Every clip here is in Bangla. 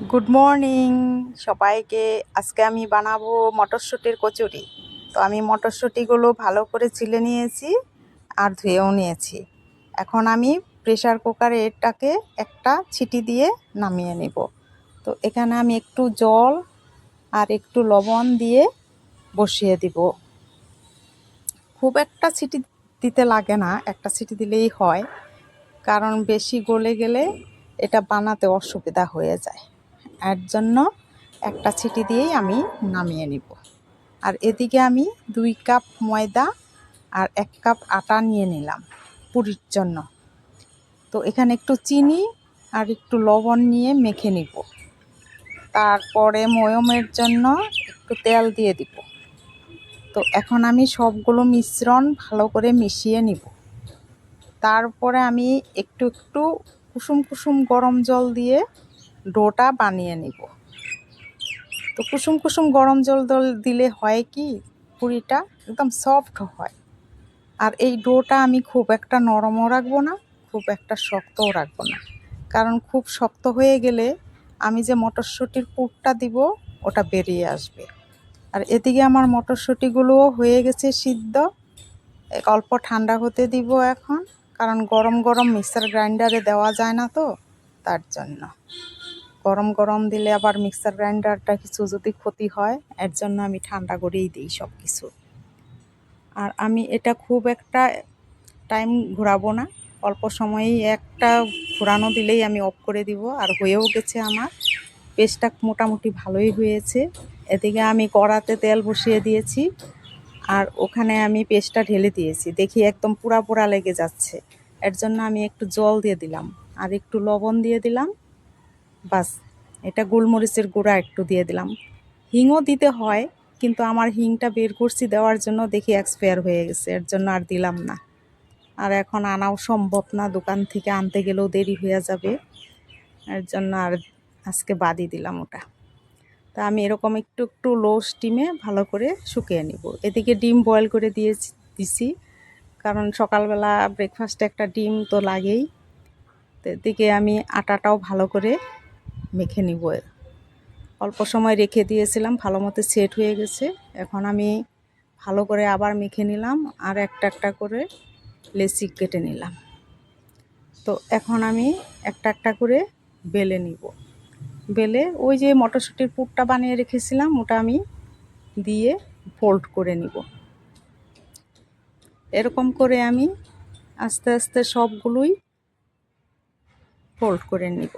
গুড মর্নিং সবাইকে। আজকে আমি বানাবো মটরশুঁটির কচুরি। তো আমি মটরশুঁটিগুলো ভালো করে ছিলে নিয়েছি আর ধুয়েও নিয়েছি। এখন আমি প্রেসার কুকারে এটাকে একটা সিটি দিয়ে নামিয়ে নেব। তো এখানে আমি একটু জল আর একটু লবণ দিয়ে বসিয়ে দিব। খুব একটা সিটি দিতে লাগে না, একটা সিটি দিলেই হয়, কারণ বেশি গলে গেলে এটা বানাতে অসুবিধা হয়ে যায়। এর জন্য একটা সিটি দিয়েই আমি নামিয়ে নিব। আর এদিকে আমি 2 কাপ ময়দা আর 1 কাপ আটা নিয়ে নিলাম পুরির জন্য। তো এখানে একটু চিনি আর একটু লবণ নিয়ে মেখে নিব। তারপরে ময়মের জন্য একটু তেল দিয়ে দিব। তো এখন আমি সবগুলো মিশ্রণ ভালো করে মিশিয়ে নিব। তারপরে আমি একটু একটু কুসুম কুসুম গরম জল দিয়ে ডোটা বানিয়ে নিব। তো কুসুম কুসুম গরম জল দিলে হয় কি, পুরিটা একদম সফট হয়। আর এই ডোটা আমি খুব একটা নরমও রাখবো না, খুব একটা শক্তও রাখবো না, কারণ খুব শক্ত হয়ে গেলে আমি যে মটরশুঁটির পুরটা দিব ওটা বেরিয়ে আসবে। আর এদিকে আমার মটরশুঁটিগুলোও হয়ে গেছে সিদ্ধ। অল্প ঠান্ডা হতে দিব এখন, কারণ গরম গরম মিক্সার গ্রাইন্ডারে দেওয়া যায় না, তো তার জন্য গরম গরম দিলে আবার মিক্সার গ্রাইন্ডারটা কিছু যদি ক্ষতি হয়, এর জন্য আমি ঠান্ডা করেই দিই সব কিছু। আর আমি এটা খুব একটা টাইম ঘোরাবো না, অল্প সময়েই একটা ঘোরানো দিলেই আমি অফ করে দিব। আর হয়েও গেছে আমার, পেস্টটা মোটামুটি ভালোই হয়েছে। এদিকে আমি কড়াতে তেল বসিয়ে দিয়েছি আর ওখানে আমি পেস্টটা ঢেলে দিয়েছি। দেখি একদম পুরা পুরা লেগে যাচ্ছে, এর জন্য আমি একটু জল দিয়ে দিলাম আর একটু লবণ দিয়ে দিলাম, বাস। এটা গোলমরিচের গুঁড়া একটু দিয়ে দিলাম। হিংও দিতে হয়, কিন্তু আমার হিংটা বের করছি দেওয়ার জন্য, দেখি এক্সপায়ার হয়ে গেছে, এর জন্য আর দিলাম না। আর এখন আনাও সম্ভব না, দোকান থেকে আনতে গেলেও দেরি হয়ে যাবে, এর জন্য আর আজকে বাদই দিলাম ওটা। তা আমি এরকম একটু একটু লো স্টিমে ভালো করে শুকিয়ে নিব। এদিকে ডিম বয়েল করে দিছি, কারণ সকালবেলা ব্রেকফাস্টে একটা ডিম তো লাগেই। তো এদিকে আমি আটাটাও ভালো করে মেখে নিব। অল্প সময় রেখে দিয়েছিলাম, ভালো মতো সেট হয়ে গেছে। এখন আমি ভালো করে আবার মেখে নিলাম আর একটা একটা করে লেচি কেটে নিলাম। তো এখন আমি একটা একটা করে বেলে নিব। বেলে ওই যে মটরশুঁটির পুরটা বানিয়ে রেখেছিলাম ওটা আমি দিয়ে ফোল্ড করে নিব। এরকম করে আমি আস্তে আস্তে সবগুলোই ফোল্ড করে নিব।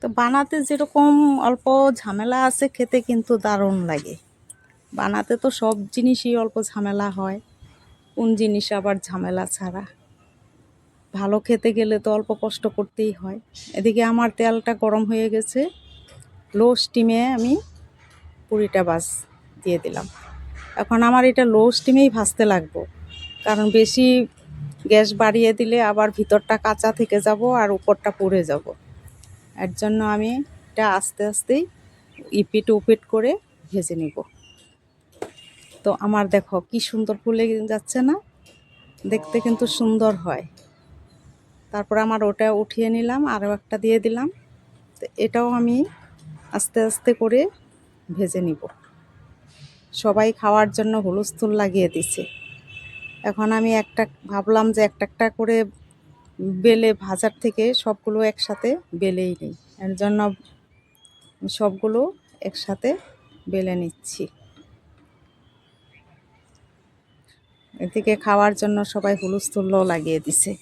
তো বানাতে যেরকম অল্প ঝামেলা আছে, খেতে কিন্তু দারুণ লাগে। বানাতে তো সব জিনিসই অল্প ঝামেলা হয়, কোন জিনিস আবার ঝামেলা ছাড়া? ভালো খেতে গেলে তো অল্প কষ্ট করতেই হয়। এদিকে আমার তেলটা গরম হয়ে গেছে, লো স্টিমে আমি পুরিটা দিয়ে দিলাম। এখন আমার এটা লো স্টিমেই ভাজতে লাগবে, কারণ বেশি গ্যাস বাড়িয়ে দিলে আবার ভিতরটা কাঁচা থেকে যাব আর উপরটা পুড়ে যাব। এর জন্য আমি এটা আস্তে আস্তেই ইপিট উপিট করে ভেজে নিব। তো আমার দেখো কি সুন্দর ফুলে যাচ্ছে না, দেখতে কিন্তু সুন্দর হয়। তারপর আমার ওটা উঠিয়ে নিলাম, আরও একটা দিয়ে দিলাম। তো এটাও আমি আস্তে আস্তে করে ভেজে নিব। সবাই খাওয়ার জন্য হুলস্থুল লাগিয়ে দিছে। এখন আমি ভাবলাম যে একটা একটা করে বেলে ভাজার থেকে সবগুলো একসাথে বেলেই নিই, এর জন্য সবগুলো একসাথে বেলে নিচ্ছি। এদিকে খাওয়ার জন্য সবাই হুলস্থুলও লাগিয়ে দিছে।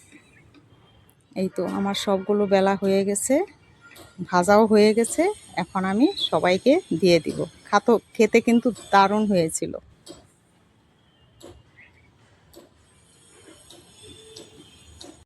এই তো আমার সবগুলো বেলা হয়ে গেছে, ভাজাও হয়ে গেছে। এখন আমি সবাইকে দিয়ে দিব। খেতে কিন্তু দারুণ হয়েছিল।